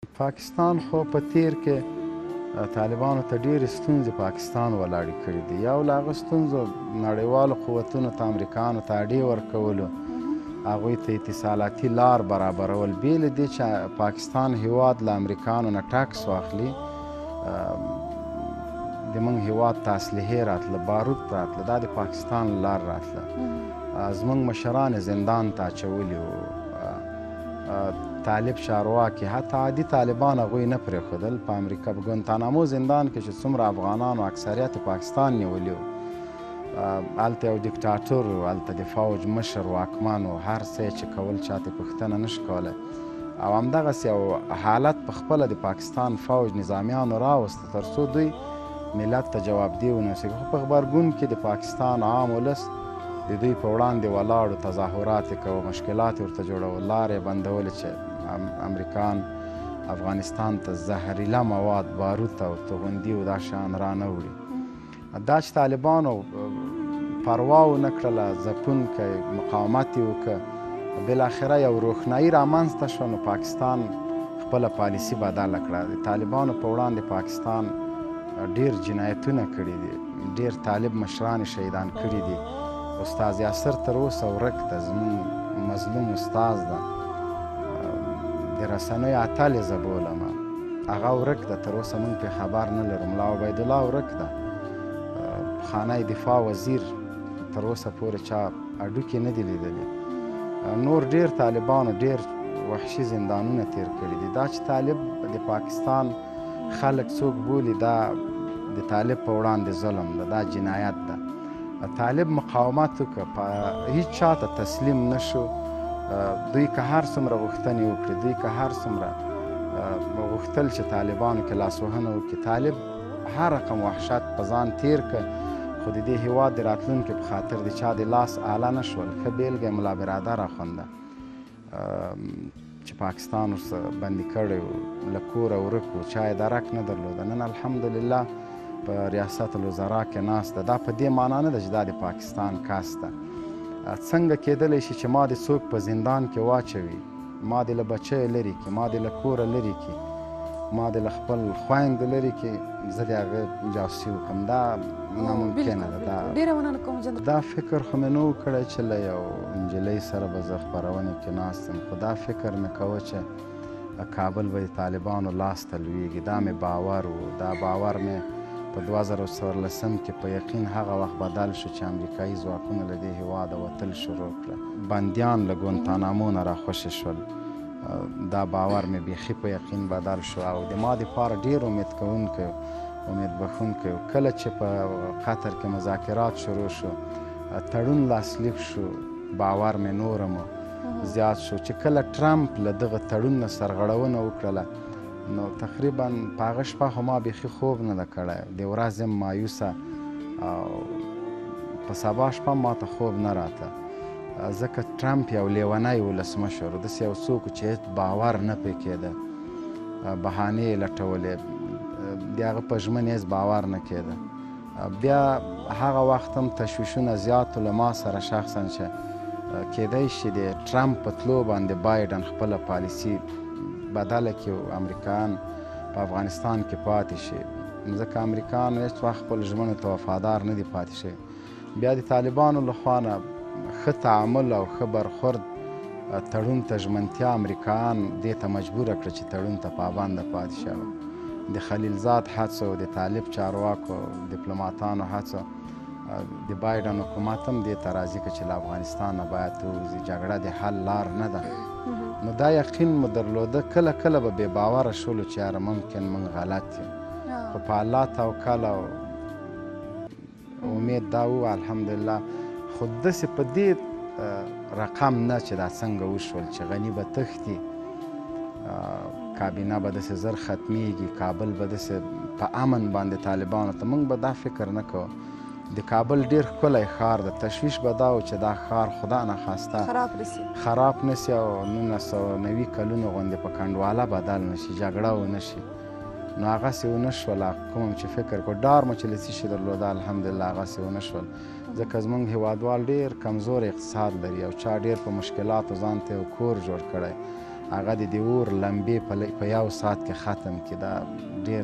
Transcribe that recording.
پاکستان خو په تیر کې طالبانو ته ډېرې ستونزې پاکستان ولاړې کړي دي. یو له هغه ستونزو نړیوالو قوتونو ته امریکایانو ته اډې ورکولو، هغوی ته اتصالاتي لار برابرول، بې له دې چې پاکستان هیواد له امریکایانو نه ټاکس واخلي، د موږ هیواد ته اسلحې راتله، بارود راتله، دا د پاکستان لار راتله. زموږ مشران یې زندان ته اچولي وو، طالب چارواکي، حتی عادي طالبان هغوی نه پرېښودل. په امریکا په ګوانتانامو زندان کې چې څومره افغانانو اکثریت پاکستان نیولي وو، هلته یو دیکتاتور و، هلته د فوج مشر واکمن و، هر څه یې چې کول چاته پوښتنه نشي کولی. او همدغسې یو حالت په خپله د پاکستان فوج نظامیانو راوسته تر څو دوی ملت ته جوابدې ونیسي. خو په غبرګون کې د پاکستان عام ولس د دوی په وړاندې ولاړو، تظاهرات یې کوه، مشکلات یې ورته جوړول، لارې یې بندولې چې امریکایان افغانستان ته زهریله مواد، بارود او توغندي او دا شیان رانه وړي. دا چې طالبانو پروا ونه کړله، ځپونکی مقاومت یې وکړه، بالاخره یو روښنایي رامنځته شوه، نو پاکستان خپله پالیسي بدله کړه. د طالبانو په وړاندې پاکستان ډېر جنایتونه کړي دي، ډېر طالب مشران شهیدان کړي دي. استاد یاسر تر اوسه ورک ده، زموږ مظلوم استاد ده، د رسنیو اتل یې زه بولم، هغه ورک ده، تر اوسه موږ پرې خبر نه لرو. ملا عبیدالله ورک ده، خانه دفاع وزیر تر اوسه پورې چا هډوکې نه دي لیدلي. نور ډېر طالبانو ډېر وحشي زندانونه تیر کړي دي. دا چې طالب د پاکستان خلک څوک بولي، دا د طالب په وړاندې ظلم ده، دا جنایت ده. طالب مقاومت وکړه، هیڅ چا ته تسلیم نشو. دوی که هر څومره غوښتنې وکړي، دوی که هر څومره غوښتل چې طالبانو کې لاسوهنه وکړي، طالب هر رقم وحشت په ځان تیر که، خو د دې هیواد د راتلونکي په خاطر د چا د لاس آله نه شول. ښه بېلګه یې ملا برادر اخونده چې پاکستان ورسره بندي کړی و، له کوره ورک و، چا یې درک نه درلوده. نن الحمدلله په ریاست الوزرا کې ناست ده. دا په دې معنا نه ده چې دا د پاکستان کس ده. څنګه کېدلی شي چې ما د څوک په زندان کې واچوي، ما دې له بچیو لرې کړي، ما دې له کوره لرې کړي، ما دې له خپل خویندو لرې کړي، زه د هغه جاسوسي وکړم. دا ناممکنه ده. دا فکر خو مې نه و کړی چې له یو نجلۍ سره به زه خپرونې کې ناست یم، خو دا فکر مې کوه چې کابل به د طالبانو لاس ته لویږي. دا مې باور و. دا باور مې په 2014 کې په یقین هغه وخت بدل شو چې امریکایي ځواکونه له دې هېواده وتل شروع کړه، بندیان له ګوانتانامو نه راخوشي شول. دا باور مې بیخي په یقین بدل شو او د ما دپاره ډېر امید کوونکی، امید بښونکی. کله چې په قطر کې مذاکرات شروع شو، تړون لاسلیک شو، باور مې نور هم زیات شو چې کله ټرمپ له دغه تړون نه سرغړونه وکړله، نو تقریبا په هغه شپه خو ما بیخي خوب نه ده کړی، د ورځې یم مایوسه او په سبا شپه ما ته خوب نه راته، ځکه ټرمپ یو لیونی ولسمشر و، داسې یو څوک چې هېڅ باور نه پرې کېده، بهانې یې لټولې، د هغه په ژمنې هېڅ باور نه کېده. بیا هغه وخت هم تشویشونه زیات و له ما سره شخصا چې کېدی شي د ټرمپ په تلو باندې بایډن خپله پالیسي بدله کړي او امریکایان په افغانستان کې پاتې شي، ځکه امریکایان هېڅ وخت خپلو ژمنو ته وفادار نه دي پاتې شوي. بیا د طالبانو لخوا نه ښه تعامل او ښه برخورد، تړون ته ژمنتیا امریکایان دې ته مجبوره کړه چې تړون ته پابنده پاتې شوه. د خلیلزاد هڅو، د طالب چارواکو، ډیپلوماتانو هڅو، د بایډن حکومت هم دې ته راضي کړه چې له افغانستان نه باید ووځي، جګړه د حل لار نه ده. نو دا یقین مو درلوده، کله کله به بې باوره شولو چې یاره ممکن موږ غلط یو، خو په الله توکل او امید دا و الحمدلله. خو داسې په دې رقم نه چې دا څنګه وشول چې غني به تښتي، کابینه به داسې زر ختمیږي، کابل به داسې په امن باندې طالبانو ته، موږ به دا فکر نه کوو. د کابل ډېر ښکلی ښار ده، تشویش به دا و چې دا ښار خدا نخواسته خراب نسي او 1990 کلونو غوندې په کنډواله بدل نشي، جګړه ونه شي. نو هغسې ونه شوله، کوم چې فکر کو ډار مو چې له څه شي درلوده الحمدلله هغسې ونه شول، ځکه زموږ هیوادوال ډېر کمزور اقتصاد لري او چا ډېر په مشکلاتو ځان ته یو کور جوړ کړی هغه د دې اور لمبې په یو ساعت کې ختم کړي. دا ډېر